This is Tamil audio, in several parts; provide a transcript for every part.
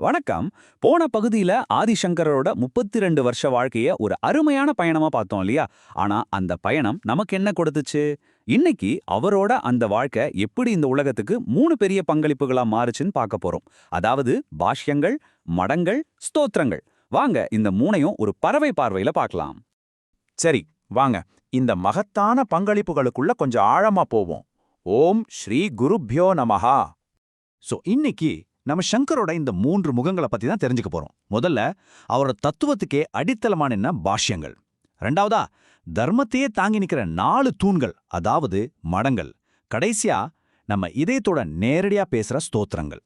வணக்கம். போன பகுதியில ஆதிசங்கரோட 32 வருஷ வாழ்க்கைய ஒரு அருமையான பயணமா பார்த்தோம் இல்லையா? ஆனா அந்த பயணம் நமக்கு என்ன கொடுத்துச்சு? இன்னைக்கு அவரோட அந்த வாழ்க்கை எப்படி இந்த உலகத்துக்கு 3 பெரிய பங்களிப்புகளா மாறுச்சுன்னு பார்க்க போறோம். அதாவது பாஷ்யங்கள், மடங்கள், ஸ்தோத்திரங்கள். வாங்க இந்த மூணையும் ஒரு பறவை பார்வையில பார்க்கலாம். சரி, வாங்க இந்த மகத்தான பங்களிப்புகளுக்குள்ள கொஞ்சம் ஆழமா போவோம். ஓம் ஸ்ரீ குருப்யோ நமஹா. இன்னைக்கு நம்ம சங்கரோட இந்த 3 முகங்களை பத்தி தான் தெரிஞ்சுக்க போறோம். முதல்ல அவரோட தத்துவத்துக்கே அடித்தளமான என்ன பாஷ்யங்கள். ரெண்டாவதா தர்மத்தையே தாங்கி நிக்கிற 4 தூண்கள், அதாவது மடங்கள். கடைசியா நம்ம இதயத்தோட நேரடியா பேசுற ஸ்தோத்திரங்கள்.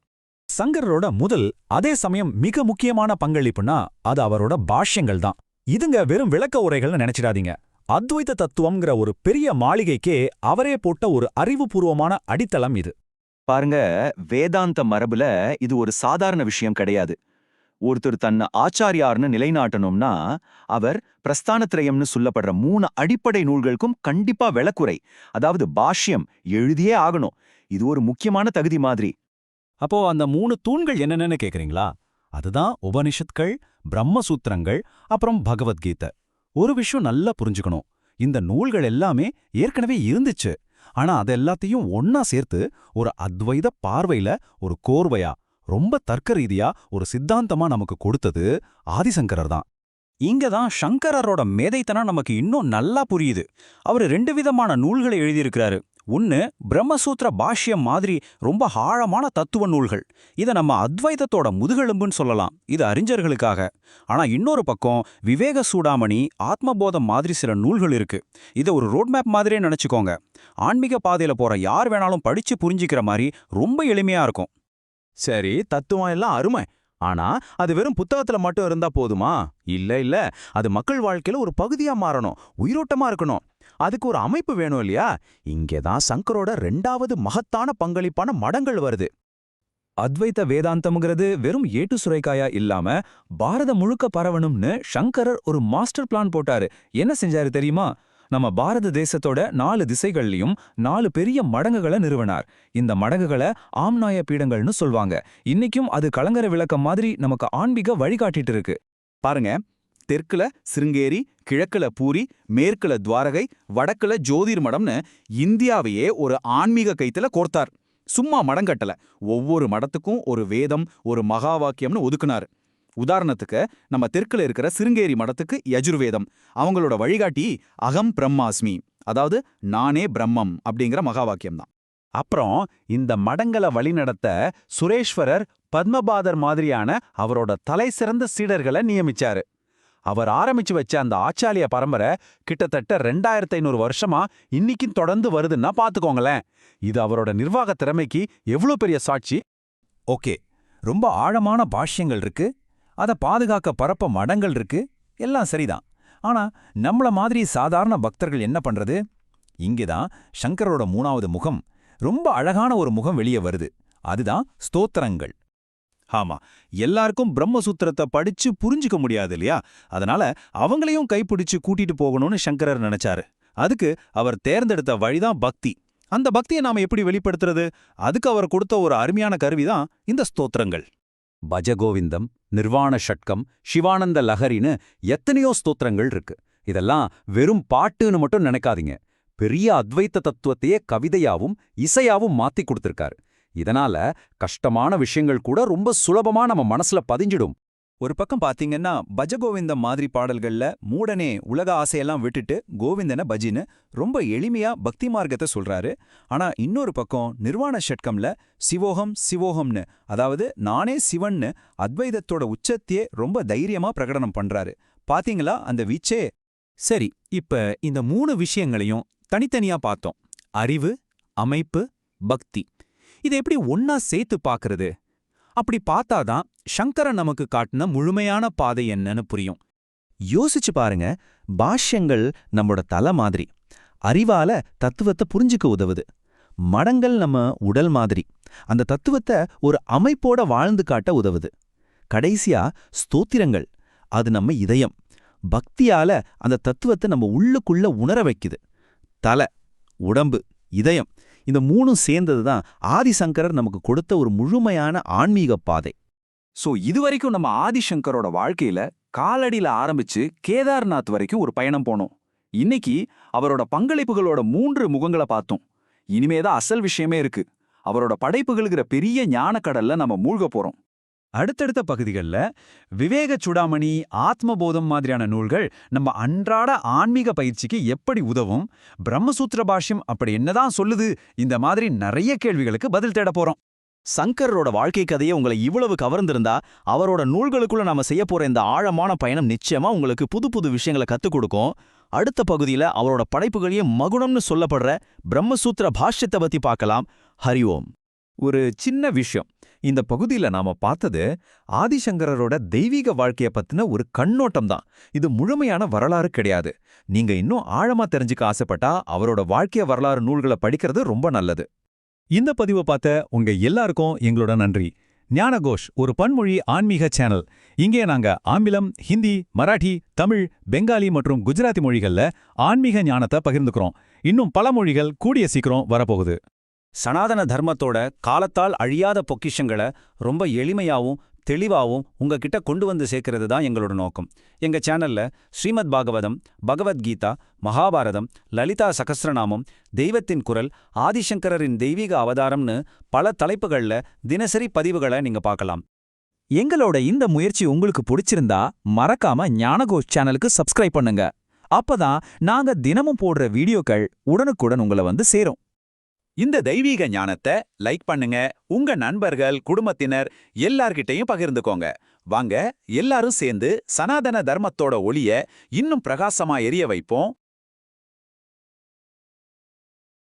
சங்கரோட முதல் அதே சமயம் மிக முக்கியமான பங்களிப்புனா அது அவரோட பாஷ்யங்கள் தான். இதுங்க வெறும் விளக்க உரைகள்னு நினைச்சிடாதீங்க. அத்வைத தத்துவம்ங்கிற ஒரு பெரிய மாளிகைக்கே அவரே போட்ட ஒரு அறிவுபூர்வமான அடித்தளம் இது. பாருங்க, வேதாந்த மரபுல இது ஒரு சாதாரண விஷயம் கிடையாது. ஒருத்தர் தன்னை ஆச்சாரியார்னு நிலைநாட்டணும்னா அவர் பிரஸ்தானத்ரயம்னு சொல்லப்படுற 3 அடிப்படை நூல்களுக்கும் கண்டிப்பா விளக்குரை, அதாவது பாஷ்யம் எழுதியே ஆகணும். இது ஒரு முக்கியமான தகுதி மாதிரி. அப்போ அந்த 3 தூண்கள் என்னென்னு கேக்குறீங்களா? அதுதான் உபனிஷத்கள், பிரம்மசூத்திரங்கள், அப்புறம் பகவத்கீதை. ஒரு விஷயம் நல்லா புரிஞ்சுக்கணும். இந்த நூல்கள் எல்லாமே ஏற்கனவே இருந்துச்சு. ஆனா அதெல்லாத்தையும் ஒன்னா சேர்த்து ஒரு அத்வைத பார்வையில ஒரு கோர்வையா, ரொம்ப தர்க்க ரீதியா ஒரு சித்தாந்தமா நமக்கு கொடுத்தது ஆதிசங்கரர் தான். இங்க தான் சங்கரரோட மேதைத்தனம் நமக்கு இன்னும் நல்லா புரியுது. அவர் 2 விதமான நூல்களை எழுதியிருக்கிறாரு. ஒன்னு பிரம்மசூத்திர பாஷ்யம் மாதிரி ரொம்ப ஆழமான தத்துவ நூல்கள். இதை நம்ம அத்வைதத்தோட முதுகெலும்புன்னு சொல்லலாம். இது அறிஞர்களுக்காக. ஆனா இன்னொரு பக்கம் விவேக சூடாமணி, ஆத்மபோதம் மாதிரி சில நூல்கள் இருக்கு. இதை ஒரு ரோட்மேப் மாதிரியே நினைச்சுக்கோங்க. ஆன்மீக பாதையில போற யார் வேணாலும் படிச்சு புரிஞ்சிக்கிற மாதிரி ரொம்ப எளிமையா இருக்கும். சரி, தத்துவம் எல்லாம் அருமை. ஆனா அது வெறும் புத்தகத்துல மட்டும் இருந்தா போதுமா? இல்ல, அது மக்கள் வாழ்க்கையில ஒரு பகுதியா மாறணும், உயிரோட்டமா இருக்கணும். அதுக்கு ஒரு அமைப்பு வேணும் இல்லையா? இங்கேதான் சங்கரோட 2வது மகத்தான பங்களிப்பான மடங்கள் வருது. அத்வைத வேதாந்தம்ங்கிறது வெறும் ஏட்டு சுரைக்காயா இல்லாம பாரதம் முழுக்க பரவணும்னு சங்கரர் ஒரு மாஸ்டர் பிளான் போட்டாரு. என்ன செஞ்சாரு தெரியுமா? நம்ம பாரத தேசத்தோட 4 திசைகள்லயும் 4 பெரிய மடங்குகளை நிறுவனார். இந்த மடங்குகளை ஆம்நாய பீடங்கள்னு சொல்வாங்க. இன்னைக்கும் அது கலங்கரை விளக்கம் மாதிரி நமக்கு ஆன்மீக வழிகாட்டிட்டு இருக்கு. பாருங்க, தெற்குல சிருங்கேரி, கிழக்குல பூரி, மேற்குல துவாரகை, வடக்குல ஜோதிர் மடம்னு இந்தியாவையே ஒரு ஆன்மீக கைத்துல கோர்த்தார். சும்மா மடங்கட்டல, ஒவ்வொரு மடத்துக்கும் ஒரு வேதம், ஒரு மகா வாக்கியம்னு ஒதுக்குனாரு. உதாரணத்துக்கு நம்ம தெற்குல இருக்கிற சிருங்கேரி மடத்துக்கு யஜுர்வேதம், அவங்களோட வழிகாட்டி அகம் பிரம்மாஸ்மி, அதாவது நானே பிரம்மம் அப்படிங்கிற மகா வாக்கியம் தான். அப்புறம் இந்த மடங்களை வழிநடத்த சுரேஸ்வரர், பத்மபாதர் மாதிரியான அவரோட தலை சிறந்த சீடர்களை நியமிச்சாரு. அவர் ஆரம்பிச்சு வச்ச அந்த ஆச்சாரிய பரம்பரை கிட்டத்தட்ட 2500 வருஷமா இன்னைக்கும் தொடர்ந்து வருதுன்னா பாத்துக்கோங்களேன். இது அவரோட நிர்வாக திறமைக்கு எவ்வளவு பெரிய சாட்சி. ஓகே, ரொம்ப ஆழமான பாஷ்யங்கள் இருக்கு, அதை பாதுகாக்க பரப்ப மடங்கள் இருக்கு, எல்லாம் சரிதான். ஆனா நம்மள மாதிரி சாதாரண பக்தர்கள் என்ன பண்றது? இங்கேதான் சங்கரோட 3வது முகம், ரொம்ப அழகான ஒரு முகம் வெளியே வருது. அதுதான் ஸ்தோத்திரங்கள். ஆமா, எல்லாருக்கும் பிரம்மசூத்திரத்தை படிச்சு புரிஞ்சுக்க முடியாது இல்லையா? அதனால அவங்களையும் கைப்பிடிச்சு கூட்டிட்டு போகணும்னு சங்கரர் நினைச்சாரு. அதுக்கு அவர் தேர்ந்தெடுத்த வழிதான் பக்தி. அந்த பக்தியை நாம எப்படி வெளிப்படுத்துறது? அதுக்கு அவர் கொடுத்த ஒரு அருமையான கருவிதான் இந்த ஸ்தோத்திரங்கள். பஜகோவிந்தம், நிர்வாண ஷட்கம், சிவானந்த லஹரின்னு எத்தனையோ ஸ்தோத்திரங்கள் இருக்கு. இதெல்லாம் வெறும் பாட்டுன்னு மட்டும் நினைக்காதீங்க. பெரிய அத்வைத்த தத்துவத்தையே கவிதையாவும் இசையாவும் மாத்தி கொடுத்திருக்காரு. இதனால கஷ்டமான விஷயங்கள் கூட ரொம்ப சுலபமா நம்ம மனசுல பதிஞ்சிடும். ஒரு பக்கம் பாத்தீங்கன்னா பஜகோவிந்தம் மாதிரி பாடல்கள்ல மூடனே உலக ஆசையெல்லாம் விட்டுட்டு கோவிந்தன பஜின்னு ரொம்ப எளிமையா பக்தி மார்க்கத்தை சொல்றாரு. ஆனா இன்னொரு பக்கம் நிர்வாண ஷட்கம்ல சிவோகம் சிவோகம்னு, அதாவது நானே சிவன்னு அத்வைதத்தோட உச்சத்தையே ரொம்ப தைரியமா பிரகடனம் பண்றாரு. பாத்தீங்களா அந்த வீச்சே? சரி, இப்ப இந்த 3 விஷயங்களையும் தனித்தனியா பார்த்தோம். அறிவு, அமைப்பு, பக்தி. இதை எப்படி ஒன்னா சேர்த்து பார்க்கறது? அப்படி பார்த்தாதான் சங்கரன் நமக்கு காட்டின முழுமையான பாதை என்னன்னு புரியும். யோசிச்சு பாருங்க, பாஷ்யங்கள் நம்மளோட தலை மாதிரி, அறிவால தத்துவத்தை புரிஞ்சுக்க உதவுது. மடங்கள் நம்ம உடல் மாதிரி, அந்த தத்துவத்தை ஒரு அமைப்போட வாழ்ந்து காட்ட உதவுது. கடைசியா ஸ்தோத்திரங்கள், அது நம்ம இதயம். பக்தியால அந்த தத்துவத்தை நம்ம உள்ளுக்குள்ள உணர வைக்குது. தலை, உடம்பு, இதயம், இந்த 3ம் சேர்ந்தது தான் ஆதிசங்கரர் நமக்கு கொடுத்த ஒரு முழுமையான ஆன்மீக பாதை. சோ இதுவரைக்கும் நம்ம ஆதிசங்கரோட வாழ்க்கையில காலடியில ஆரம்பிச்சு கேதார்நாத் வரைக்கும் ஒரு பயணம் போனோம். இன்னைக்கு அவரோட பங்களிப்புகளோட 3 முகங்களை பார்த்தோம். இனிமேதான் அசல் விஷயமே இருக்கு. அவரோட படைப்புகளுங்கிற பெரிய ஞானக்கடல்ல நம்ம மூழ்க போறோம். அடுத்தடுத்த பகுதிகள்ல விவேக சூடாமணி, ஆத்மபோதம் மாதிரியான நூல்கள் நம்ம அன்றாட ஆன்மீக பயிற்சிக்கு எப்படி உதவும், பிரம்மசூத்திர பாஷ்யம் அப்படி என்னதான் சொல்லுது, இந்த மாதிரி நிறைய கேள்விகளுக்கு பதில் தேட போறோம். சங்கரோட வாழ்க்கை கதையை உங்களை இவ்வளவு கவர்ந்திருந்தா அவரோட நூல்களுக்குள்ள நாம செய்ய போற இந்த ஆழமான பயணம் நிச்சயமா உங்களுக்கு புது புது விஷயங்களை கத்துக் கொடுக்கும். அடுத்த பகுதியில அவரோட படைப்புகளையே மகுடம்னு சொல்லப்படுற பிரம்மசூத்திர பாஷ்யத்தை பத்தி பார்க்கலாம். ஹரி ஓம். ஒரு சின்ன விஷயம், இந்த பகுதியில நாம பார்த்தது ஆதிசங்கரரோட தெய்வீக வாழ்க்கைய பத்தின ஒரு கண்ணோட்டம் தான். இது முழுமையான வரலாறு கிடையாது. நீங்க இன்னும் ஆழமா தெரிஞ்சுக்க ஆசைப்பட்டா அவரோட வாழ்க்கைய வரலாறு நூல்களை படிக்கிறது ரொம்ப நல்லது. இந்த பதிவை பார்த்த உங்க எல்லாருக்கும் எங்களோட நன்றி. ஞானகோஷ் ஒரு பன்மொழி ஆன்மீக சேனல். இங்கே நாங்க ஆங்கிலம், ஹிந்தி, மராட்டி, தமிழ், பெங்காலி மற்றும் குஜராத்தி மொழிகள்ல ஆன்மீக ஞானத்தை பகிர்ந்துக்கிறோம். இன்னும் பல மொழிகள் கூடிய சீக்கிரம் வரப்போகுது. சனாதன தர்மத்தோட காலத்தால் அழியாத பொக்கிஷங்களை ரொம்ப எளிமையாவும் தெளிவாவும் உங்ககிட்ட கொண்டு வந்து சேர்க்கிறது தான் எங்களோட நோக்கம். எங்க சேனல்ல ஸ்ரீமத் பாகவதம், பகவத்கீதா, மகாபாரதம், லலிதா சகஸ்ரநாமம், தெய்வத்தின் குரல், ஆதிசங்கரின் தெய்வீக அவதாரம்னு பல தலைப்புகள்ல தினசரி பதிவுகளை நீங்க பார்க்கலாம். எங்களோட இந்த முயற்சி உங்களுக்கு பிடிச்சிருந்தா மறக்காம ஞானகோஷ் சேனலுக்கு சப்ஸ்கிரைப் பண்ணுங்க. அப்பதான் நாங்க தினமும் போடுற வீடியோக்கள் உடனுக்குடன் உங்களை வந்து சேரும். இந்த தெய்வீக ஞானத்தை லைக் பண்ணுங்க, உங்க நண்பர்கள், குடும்பத்தினர் எல்லார்கிட்டையும் பகிர்ந்துக்கோங்க. வாங்க எல்லாரும் சேர்ந்து சனாதன தர்மத்தோட ஒளிய இன்னும் பிரகாசமா எரிய வைப்போம்.